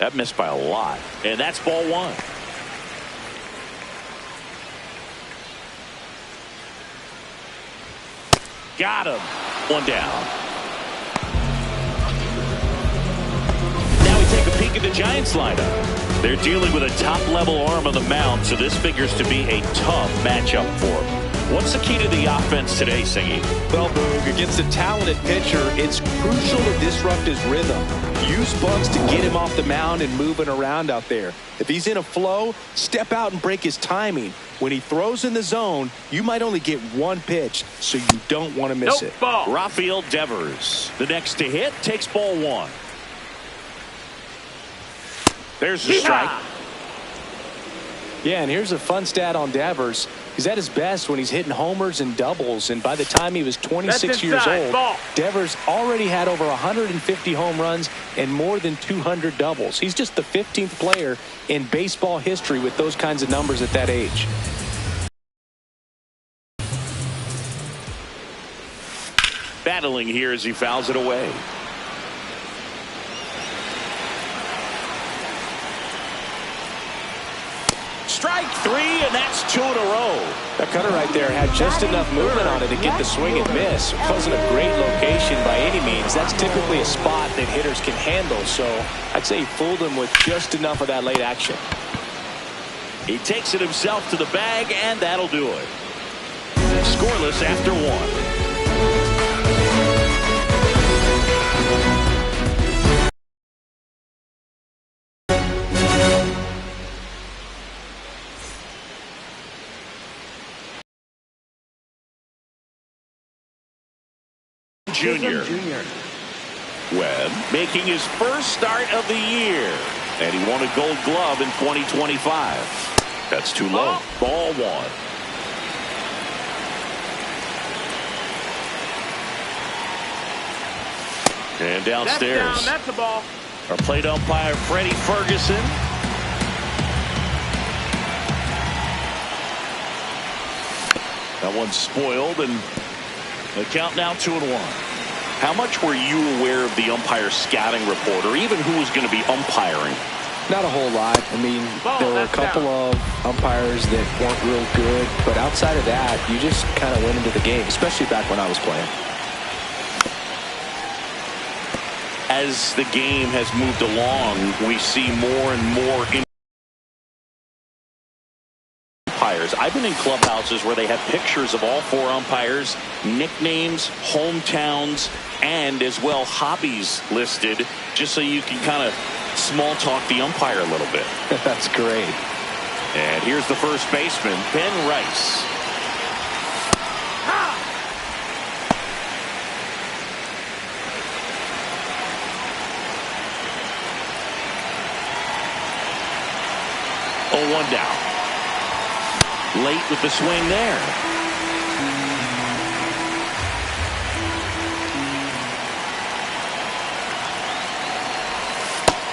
That missed by a lot. And that's ball one. Got him. One down. Now we take a peek at the Giants lineup. They're dealing with a top-level arm on the mound, so this figures to be a tough matchup for them. What's the key to the offense today, Singy? Well, Boog, against a talented pitcher, it's crucial to disrupt his rhythm. Use bugs to get him off the mound and moving around out there. If he's in a flow, step out and break his timing. When he throws in the zone, you might only get one pitch, so you don't want to miss it. Ball. Rafael Devers, the next to hit, takes ball one. There's the strike. Yeah, and here's a fun stat on Devers. He's at his best when he's hitting homers and doubles, and by the time he was 26 years old, Devers already had over 150 home runs and more than 200 doubles. He's just the 15th player in baseball history with those kinds of numbers at that age. Battling here as he fouls it away. Strike three, and that's two in a row. That cutter right there had just enough movement on it to get the swing and miss. It wasn't a great location by any means. That's typically a spot that hitters can handle, so I'd say he fooled him with just enough of that late action. He takes it himself to the bag, and that'll do it. Scoreless after one. Junior. Webb making his first start of the year, and he won a Gold Glove in 2025. That's too low. Ball one. And downstairs. That's a ball. Our plate umpire Freddie Ferguson. That one's spoiled, and the count now 2-1. How much were you aware of the umpire scouting report, or even who was going to be umpiring? Not a whole lot. I mean, there were a couple of umpires that weren't real good, but outside of that, you just kind of went into the game, especially back when I was playing. As the game has moved along, we see more and more umpires. I've been in clubhouses where they have pictures of all four umpires, nicknames, hometowns, and as well hobbies listed, just so you can kind of small talk the umpire a little bit. That's great. And here's the first baseman, Ben Rice. Oh, 1 down. Late with the swing there.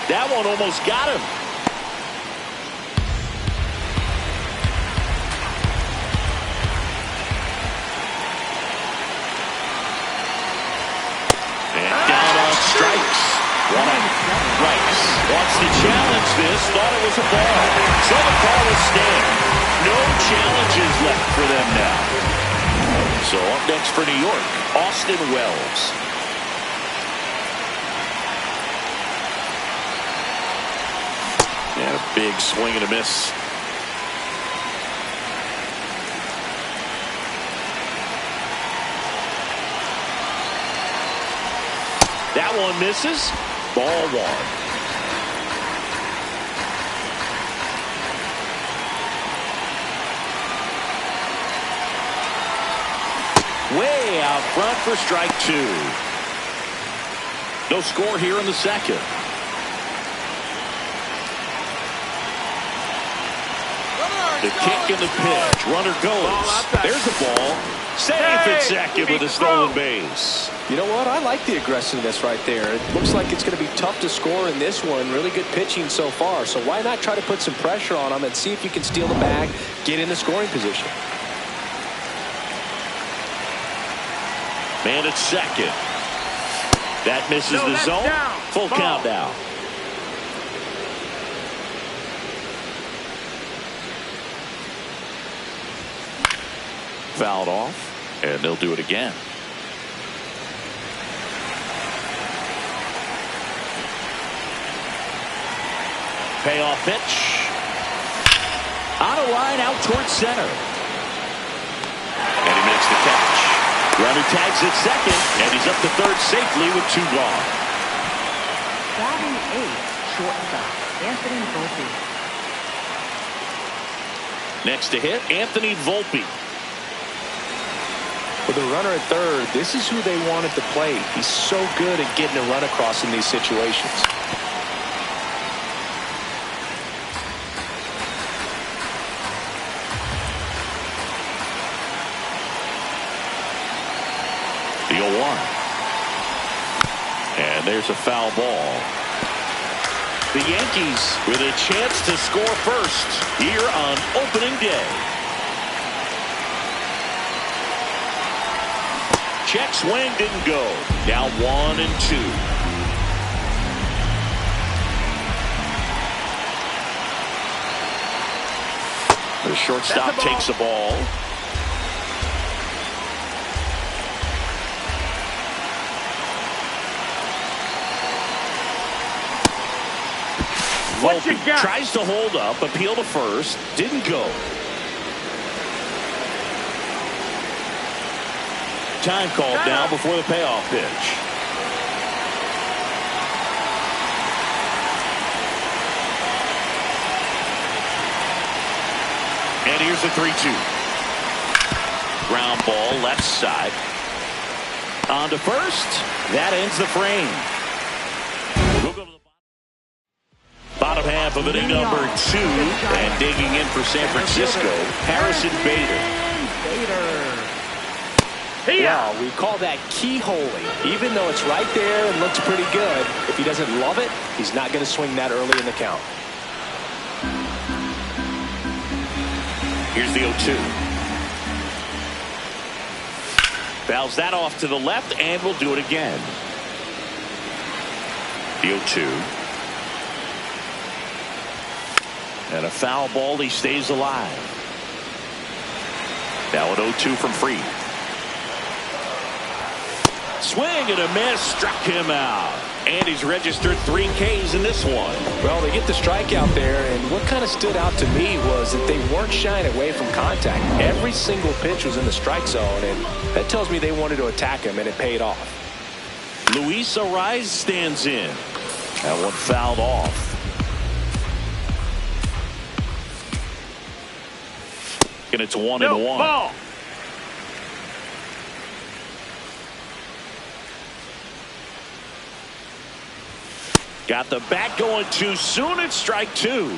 That one almost got him. And down on strikes. One out. Rice wants to challenge this. Thought it was a ball. So the call will stand. No challenges left for them now. So up next for New York, Austin Wells. And a big swing and a miss. That one misses. Ball one. Way out front for strike two. No score here in the second. The kick and the pitch. Runner goes. There's the ball. Safe at second with a stolen base. You know what? I like the aggressiveness right there. It looks like it's going to be tough to score in this one. Really good pitching so far. So why not try to put some pressure on them and see if you can steal the bag, get in the scoring position. Man at second. That misses the zone. Full count now. fouled off, and they'll do it again. Payoff pitch. On a line out towards center. And he makes the catch. Runner tags at second, and he's up to third safely with 2 gone. Batting 8, shortstop, Anthony Volpe. Next to hit, Anthony Volpe. With a runner at third, this is who they wanted to play. He's so good at getting a run across in these situations. The 0-1. And there's a foul ball. The Yankees with a chance to score first here on opening day. Check swing didn't go. Now 1-2. The shortstop takes the ball. Volpe tries to hold up, appeal to first, didn't go. Time called now before the payoff pitch. And here's the 3-2. Ground ball left side. On to first. That ends the frame. We'll go to the bottom half of inning number 2, and digging in for San Francisco, Harrison Bader. Yeah, we call that keyholing. Even though it's right there and looks pretty good, if he doesn't love it, he's not going to swing that early in the count. Here's the 0-2. Fouls that off to the left, and we'll do it again. The 0-2. And a foul ball, he stays alive. Now an 0-2 from Fried. Swing and a miss, struck him out. And he's registered 3 Ks in this one. Well, they get the strikeout there, and what kind of stood out to me was that they weren't shying away from contact. Every single pitch was in the strike zone, and that tells me they wanted to attack him, and it paid off. Luis Ariz stands in. That one fouled off. And it's 1-1. Ball. Got the bat going too soon. It's strike 2.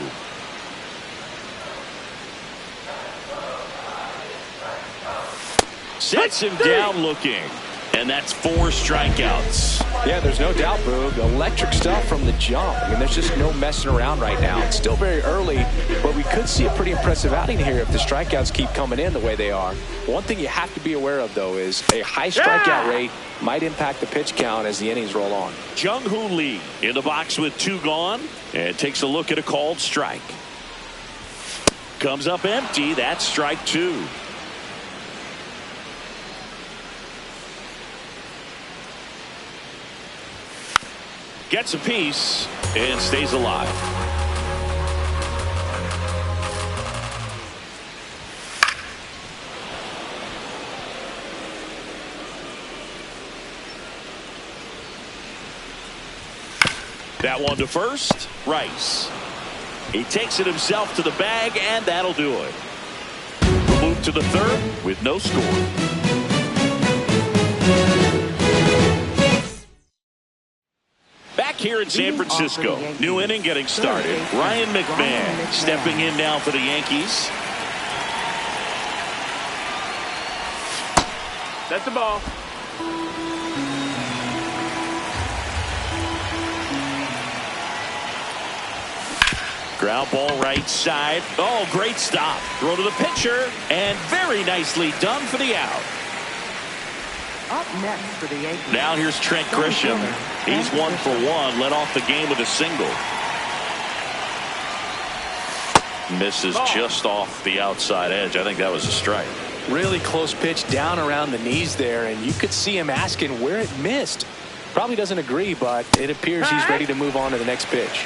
Sets him down looking. And that's 4 strikeouts. Yeah, there's no doubt, Boog. Electric stuff from the jump. I mean, there's just no messing around right now. It's still very early, but we could see a pretty impressive outing here if the strikeouts keep coming in the way they are. One thing you have to be aware of, though, is a high strikeout rate might impact the pitch count as the innings roll on. Jung-Hoo Lee in the box with 2 gone and takes a look at a called strike. Comes up empty. That's strike 2. Gets a piece and stays alive. That one to first, Rice. He takes it himself to the bag, and that'll do it. We'll move to the third with no score. Back here in San Francisco, new inning getting started. Ryan McMahon stepping in now for the Yankees. That's the ball. Ground ball right side. Oh, great stop. Throw to the pitcher, and very nicely done for the out. Up next for the Yankees. Now here's Trent Grisham. He's 1 for 1. Led off the game with a single. Misses just off the outside edge. I think that was a strike. Really close pitch down around the knees there, and you could see him asking where it missed. Probably doesn't agree, but it appears he's ready to move on to the next pitch.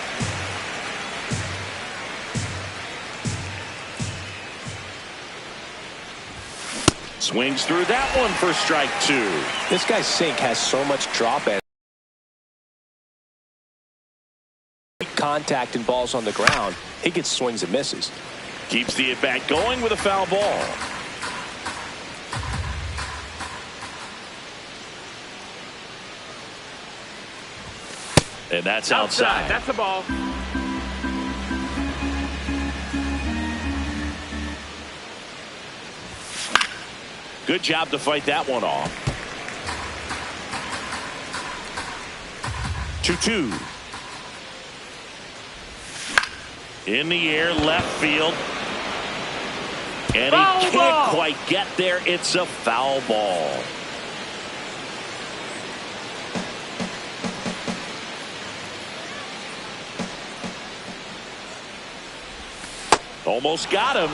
Swings through that one for strike 2. This guy's sink has so much drop at contact and balls on the ground. He gets swings and misses. Keeps the at-bat going with a foul ball. And that's outside. That's a ball. Good job to fight that one off. 2-2. In the air, left field. And he can't quite get there. It's a foul ball. Almost got him.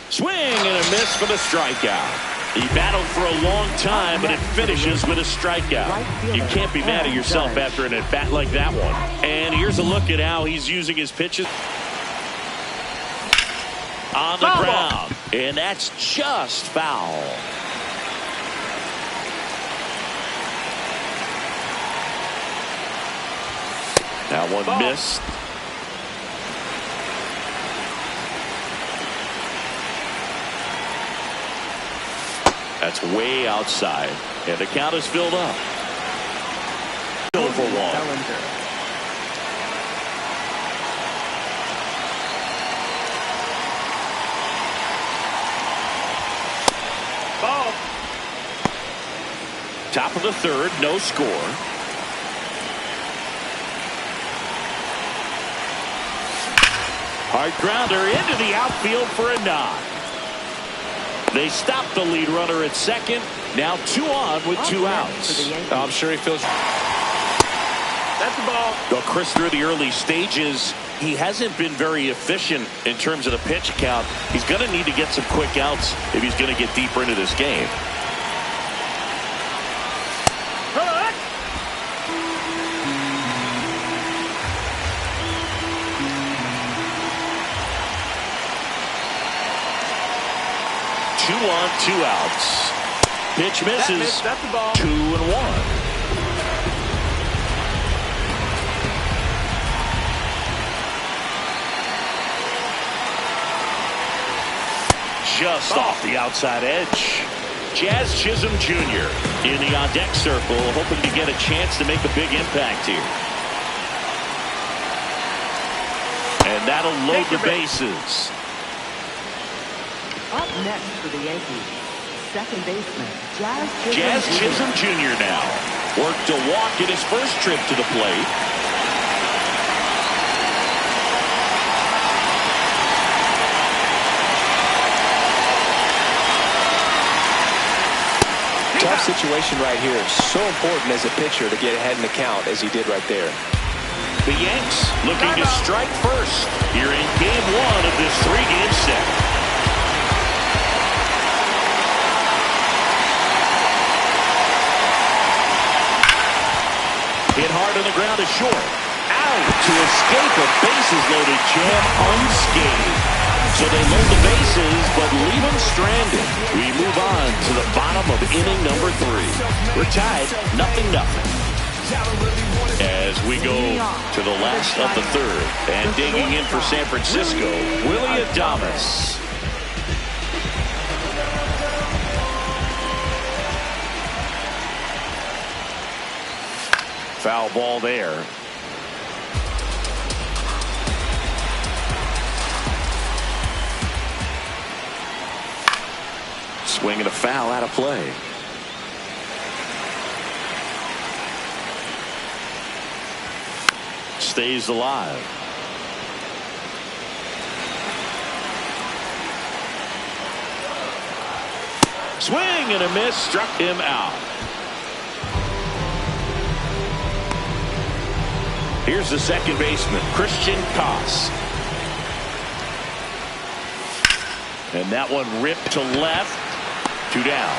Swing and a miss for the strikeout. He battled for a long time, but it finishes with a strikeout. You can't be mad at yourself after an at-bat like that one. And here's a look at how he's using his pitches. On the ground. And that's just foul. That one missed. That's way outside. And the count is filled up. 0-for-1. Ball. Top of the third, no score. Hard grounder into the outfield for a nod. They stop the lead runner at second. Now 2 on with 2 outs. I'm sure he feels. That's the ball. Well, Chris, through the early stages, he hasn't been very efficient in terms of the pitch count. He's going to need to get some quick outs if he's going to get deeper into this game. Two on, 2 outs. Pitch misses. That's the ball. 2-1. Just off the outside edge. Jazz Chisholm Jr. in the on-deck circle, hoping to get a chance to make a big impact here. And that'll load the bases. Up next for the Yankees, second baseman, Jazz Chisholm Jr. now. Worked a walk in his first trip to the plate. Tough situation right here. So important as a pitcher to get ahead in the count as he did right there. The Yanks looking to strike first here in game 1 of this 3-game set. Hit hard on the ground is short. Out to escape a bases-loaded jam unscathed. So they load the bases, but leave them stranded. We move on to the bottom of inning number 3. We're tied, 0-0. As we go to the last of the third, and digging in for San Francisco, Willie Adames. Foul ball there. Swing and a foul out of play. Stays alive. Swing and a miss, struck him out. Here's the second baseman, Christian Koss. And that one ripped to left. 2 down.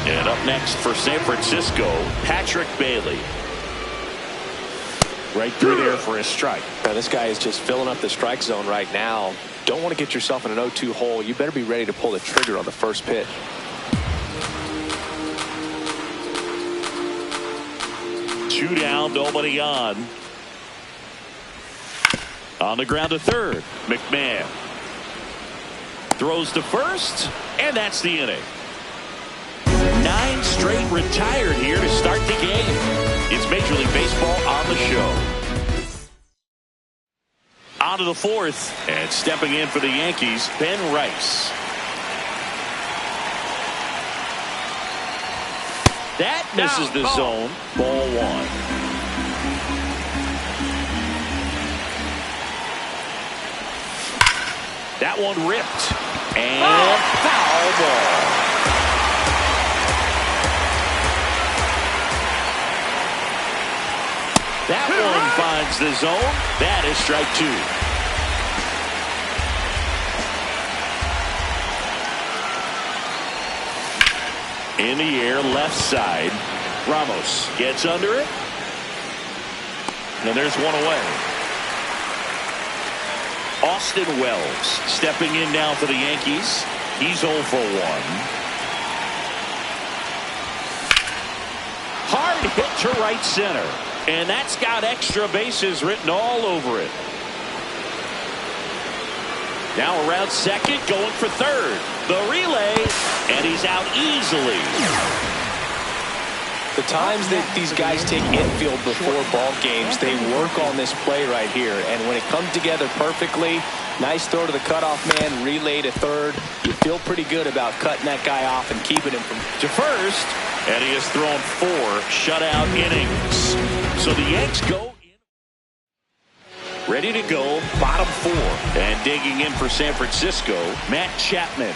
And up next for San Francisco, Patrick Bailey. Right through there for a strike. Now, this guy is just filling up the strike zone right now. Don't want to get yourself in an 0-2 hole. You better be ready to pull the trigger on the first pitch. Two down, nobody on. On the ground to third, McMahon. Throws to first, and that's the inning. 9 straight retired here to start the game. It's Major League Baseball on the show. On to the fourth, and stepping in for the Yankees, Ben Rice. That misses the zone. Ball 1. That one ripped. And foul ball. That one finds the zone. That is strike 2. In the air, left side. Ramos gets under it. And there's one away. Austin Wells stepping in now for the Yankees. He's 0 for 1. Hard hit to right center. And that's got extra bases written all over it. Now around second, going for third. The relay, and he's out easily. The times that these guys take infield before ball games, they work on this play right here. And when it comes together perfectly, nice throw to the cutoff man, relay to third. You feel pretty good about cutting that guy off and keeping him from to first. And he has thrown 4 shutout innings. So the Yanks go in. Ready to go, bottom 4. And digging in for San Francisco, Matt Chapman.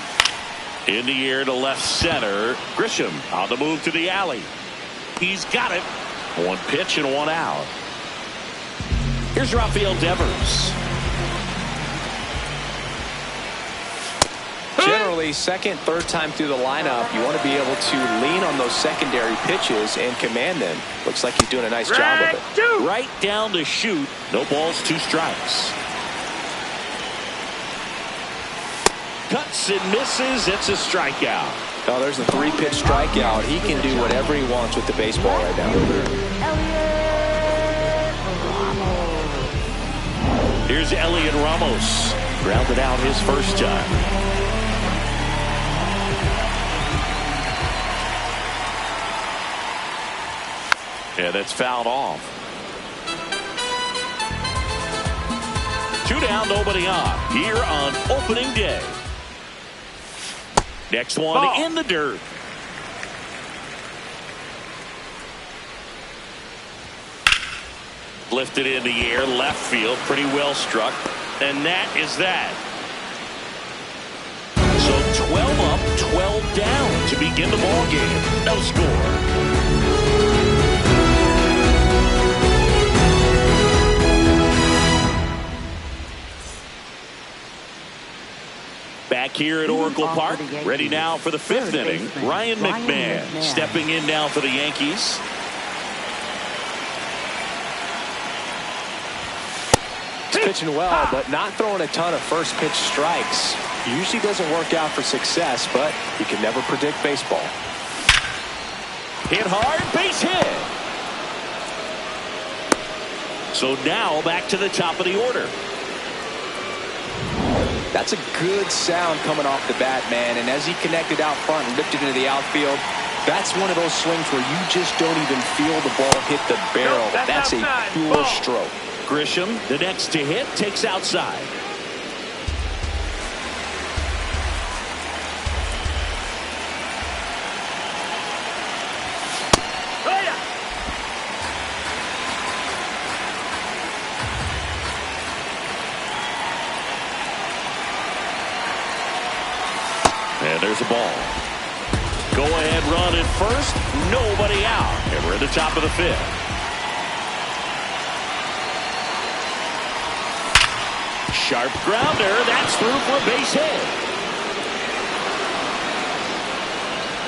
In the air to left center. Grisham on the move to the alley. He's got it. 1 pitch and 1 out. Here's Rafael Devers. Generally, second, third time through the lineup, you want to be able to lean on those secondary pitches and command them. Looks like he's doing a nice job of it. Right down to shoot. No balls, 2 strikes. Cuts and misses. It's a strikeout. Oh, there's a 3-pitch strikeout. He can do whatever he wants with the baseball right now. Here's Elliot Ramos. Grounded out his first time. Yeah, that's fouled off. 2 down, nobody on. Here on opening day. Next one in the dirt. Lifted in the air, left field, pretty well struck. And that is that. So 12 up, 12 down to begin the ball game. No score. Back here at Oracle Park, ready now for the 5th inning. Ryan McMahon stepping in now for the Yankees. He's pitching well, but not throwing a ton of first pitch strikes. Usually doesn't work out for success, but you can never predict baseball. Hit hard, base hit. So now back to the top of the order. That's a good sound coming off the bat, man. And as he connected out front and ripped it into the outfield, that's one of those swings where you just don't even feel the ball hit the barrel. That's a pure stroke. Grisham, the next to hit, takes outside. And there's a ball. Go ahead run at first. Nobody out. And we're at the top of the 5th. Sharp grounder. That's through for a base hit.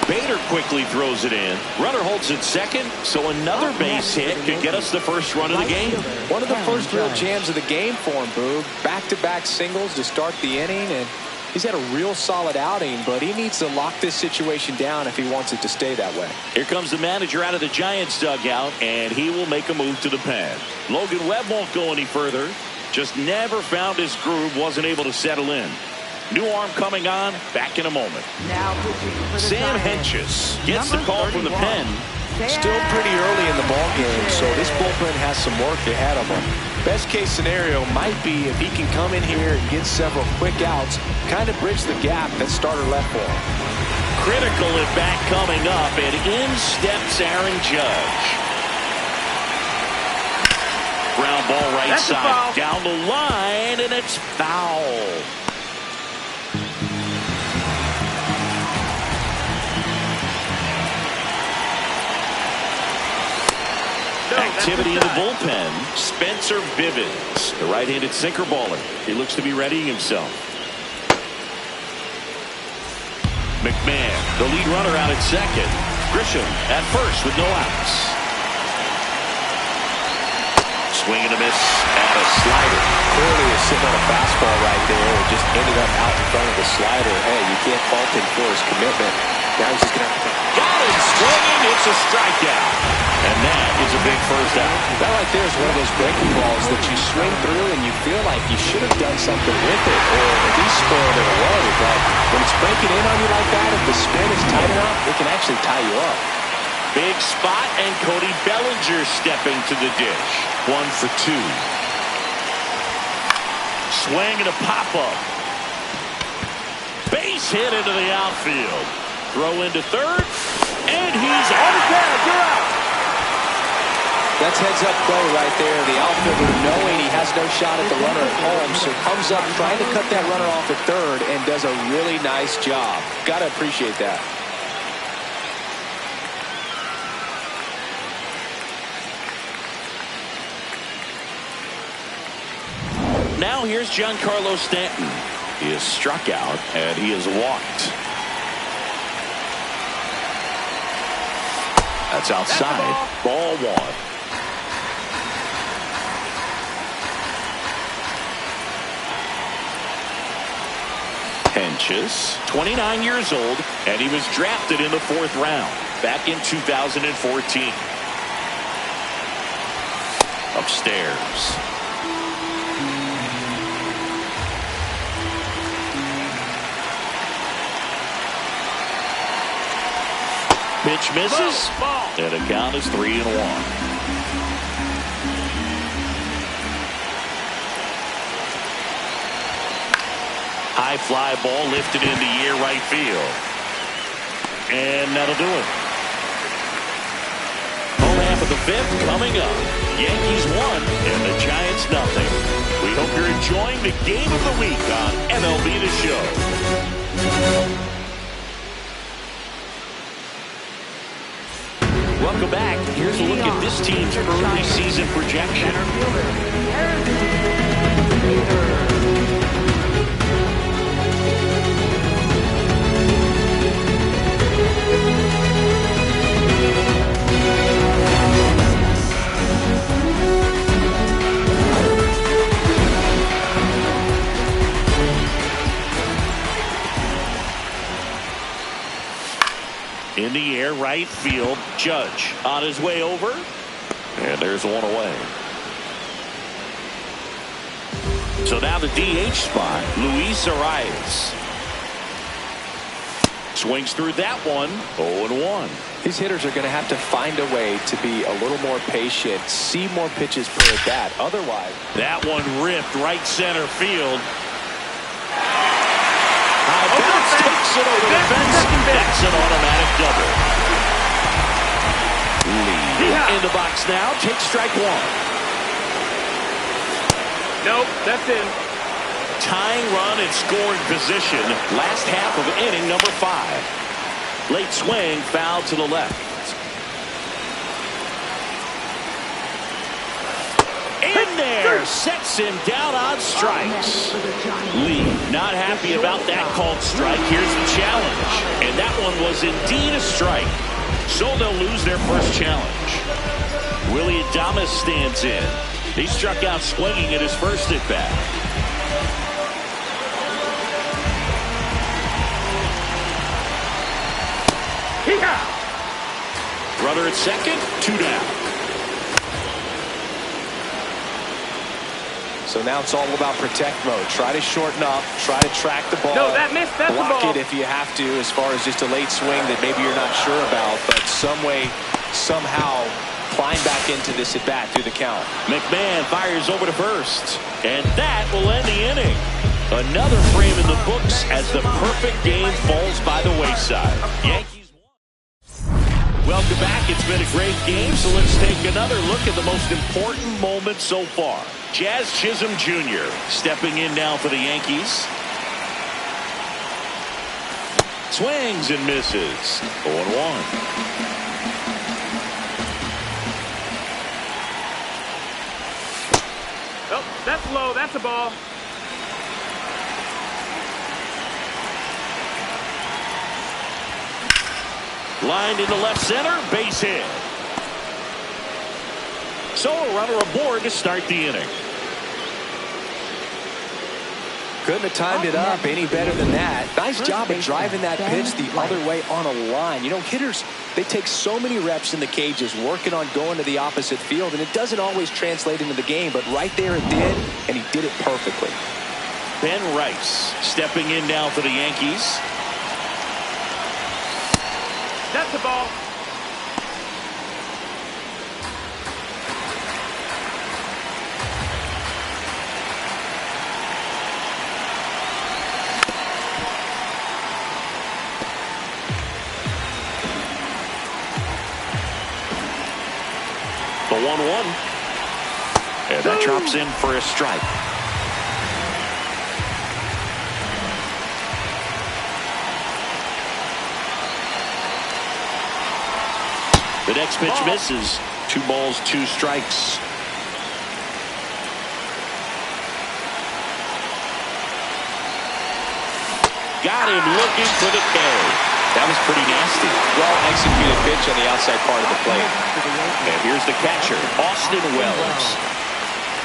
Bader quickly throws it in. Runner holds it second, so another base hit could get us the first run of the game. One of the first real jams of the game for him, Boog. Back-to-back singles to start the inning, and he's had a real solid outing, but he needs to lock this situation down if he wants it to stay that way. Here comes the manager out of the Giants dugout, and he will make a move to the pen. Logan Webb won't go any further. Just never found his groove, wasn't able to settle in. New arm coming on, back in a moment. Now Sam Hentges gets the call from the pen. Still pretty early in the ballgame, so this bullpen has some work ahead of him. Best case scenario might be if he can come in here and get several quick outs, kind of bridge the gap that starter left for him. Critical at bat coming up, and in steps Aaron Judge. Ground ball right side, down the line, and it's foul. Activity in the bullpen. Spencer Bivens, the right-handed sinker baller. He looks to be readying himself. McMahon, the lead runner, out at second. Grisham at first with no outs. Swing and a miss and a slider. Clearly is sitting on a fastball right there. It just ended up out in front of the slider. Hey, you can't fault him for his commitment. Now he's just going to have to... Got him swinging. It's a strikeout. And that is a big first out. That right there is one of those breaking balls that you swing through and you feel like you should have done something with it or at least squared it away. But when it's breaking in on you like that, if the spin is tight enough, it can actually tie you up. Big spot, and Cody Bellinger stepping to the dish. 1 for 2. Swing and a pop-up. Base hit into the outfield. Throw into third, and he's on the tag. You're out. That's heads-up play right there. The outfielder knowing he has no shot at the runner at home, so comes up trying to cut that runner off at third and does a really nice job. Got to appreciate that. Now here's Giancarlo Stanton. He is struck out, and he is walked. That's outside. Ball 1. Hentges, 29 years old, and he was drafted in the 4th round back in 2014. Upstairs. Pitch misses, and the count is 3-1. High fly ball lifted in the air right field. And that'll do it. Home half of the 5th coming up. Yankees 1 and the Giants nothing. We hope you're enjoying the game of the week on MLB The Show. Welcome back. Here's a look at this team's early season projection. In the air, right field. Judge on his way over. And there's one away. So now the DH spot, Luis Arias. Swings through that one. 0-1. These hitters are going to have to find a way to be a little more patient, see more pitches per at bat. Otherwise, that one ripped right center field. High bounce takes it over the fence. That's an automatic double. Lee in the box now. Takes strike 1. Nope, that's in. Tying run in scoring position. Last half of inning number 5. Late swing, foul to the left. In there. there, sets him down on strikes. Lee not happy about that called strike. Here's the challenge. And that one was indeed a strike. So they'll lose their first challenge. Willie Adames stands in. He struck out swinging at his first at-bat. Brother at second, 2 down. So now it's all about protect mode. Try to shorten up, try to track the ball. No, that missed. That's the ball. Block it if you have to, as far as just a late swing that maybe you're not sure about, but some way, somehow climb back into this at bat through the count. McMahon fires over to first, and that will end the inning. Another frame in the books as the perfect game falls by the wayside. Yankees. Welcome back. It's been a great game, so let's take another look at the most important moment so far. Jazz Chisholm Jr. stepping in now for the Yankees. Swings and misses. 0-1. Oh, that's low. That's a ball. Lined into left center, base hit. So a runner aboard to start the inning. Couldn't have timed it up any better than that. Nice job of driving that pitch the other way on a line. You know, hitters, they take so many reps in the cages working on going to the opposite field, and it doesn't always translate into the game, but right there it did, and he did it perfectly. Ben Rice stepping in now for the Yankees. That's the ball. The 1-1. And that drops in for a strike. The next pitch misses. 2 balls, 2 strikes. Got him looking for the K. That was pretty nasty. Well executed pitch on the outside part of the plate. And here's the catcher, Austin Wells.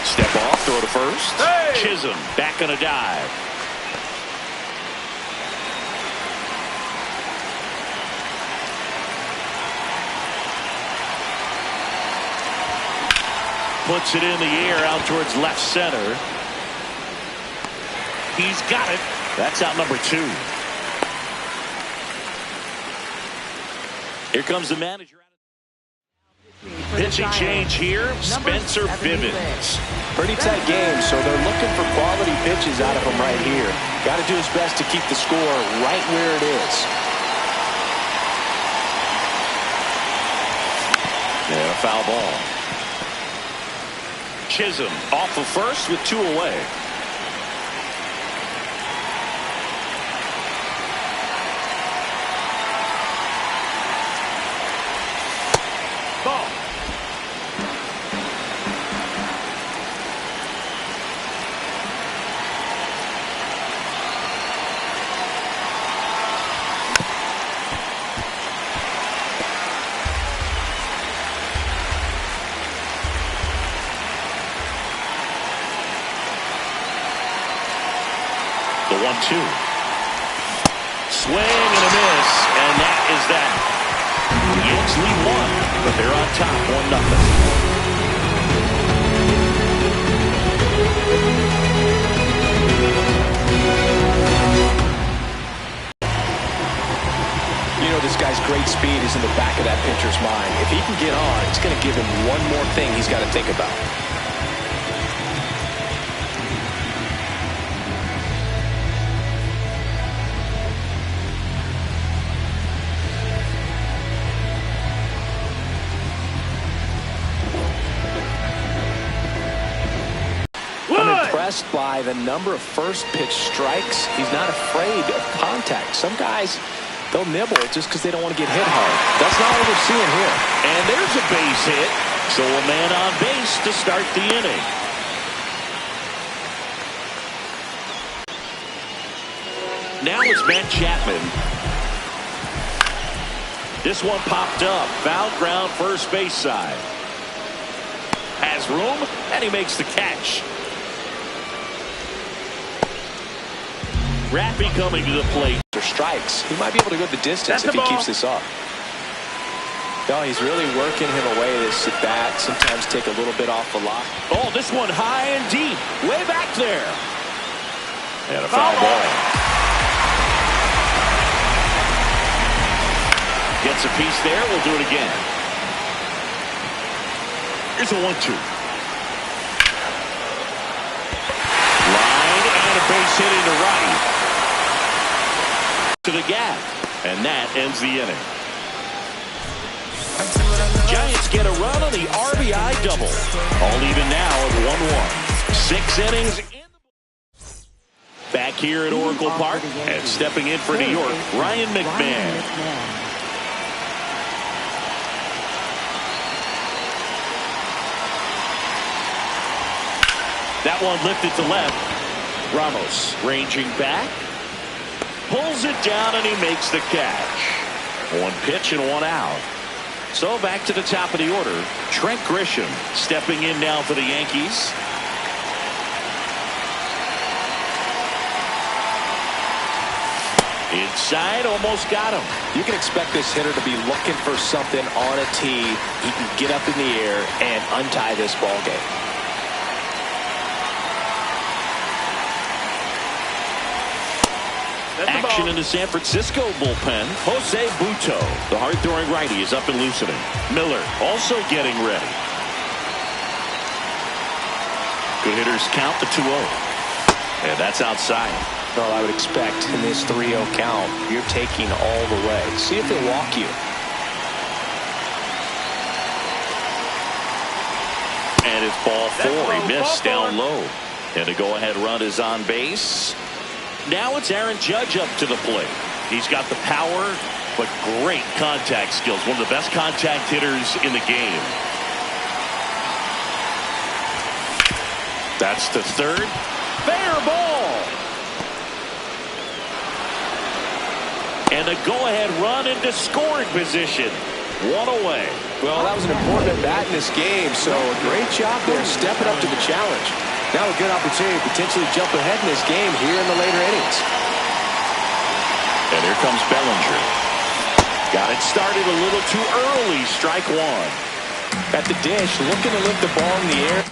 Step off, throw to first. Hey! Chisholm back on a dive. Puts it in the air out towards left center. He's got it. That's out number 2. Here comes the manager. Pitching change here, Spencer Bivens. Pretty tight game, so they're looking for quality pitches out of him right here. Got to do his best to keep the score right where it is. Yeah, foul ball. Chisholm off of first with 2 away. Ball. The 1-2. Swing and a miss, and that is that. The Yanks lead 1, but they're on top 1-0. You know, this guy's great speed is in the back of that pitcher's mind. If he can get on, it's going to give him one more thing he's got to think about. I'm impressed by the number of first pitch strikes. He's not afraid of contact. Some guys, they'll nibble just because they don't want to get hit hard. That's not what we're seeing here. And there's a base hit. So a man on base to start the inning. Now it's Matt Chapman. This one popped up. Foul ground, first base side. Has room, and he makes the catch. Rappy coming to the plate. Or strikes. He might be able to go the distance if he keeps this up. No, he's really working him away this at bat. Sometimes take a little bit off the lock. Oh, this one high and deep. Way back there. And a foul ball. Gets a piece there. We'll do it again. Here's a 1-2. Line and a base hit into right. To the gap. And that ends the inning. Giants get a run on the RBI double. All even now at 1-1. 6 innings. Back here at Oracle Park. And stepping in for New York, Ryan McMahon. That one lifted to left. Ramos ranging back. Pulls it down and he makes the catch. One pitch and one out. So back to the top of the order. Trent Grisham stepping in now for the Yankees. Inside, almost got him. You can expect this hitter to be looking for something on a tee. He can get up in the air and untie this ball game. Action in the San Francisco bullpen. Jose Buto, the hard-throwing righty, is up and loosening. Miller also getting ready. Good hitters count the 2-0. And that's outside. Well, I would expect in this 3-0 count, you're taking all the way. See if they'll walk you. And it's ball 4. He missed down low. And the go-ahead run is on base. Now it's Aaron Judge up to the plate. He's got the power, but great contact skills. One of the best contact hitters in the game. That's the third. Fair ball. And a go-ahead run into scoring position. One away. Well, that was an important at-bat in this game, so a great job there stepping up to the challenge. Now a good opportunity to potentially jump ahead in this game here in the later innings. And here comes Bellinger. Got it started a little too early. Strike one. At the dish, looking to lift the ball in the air.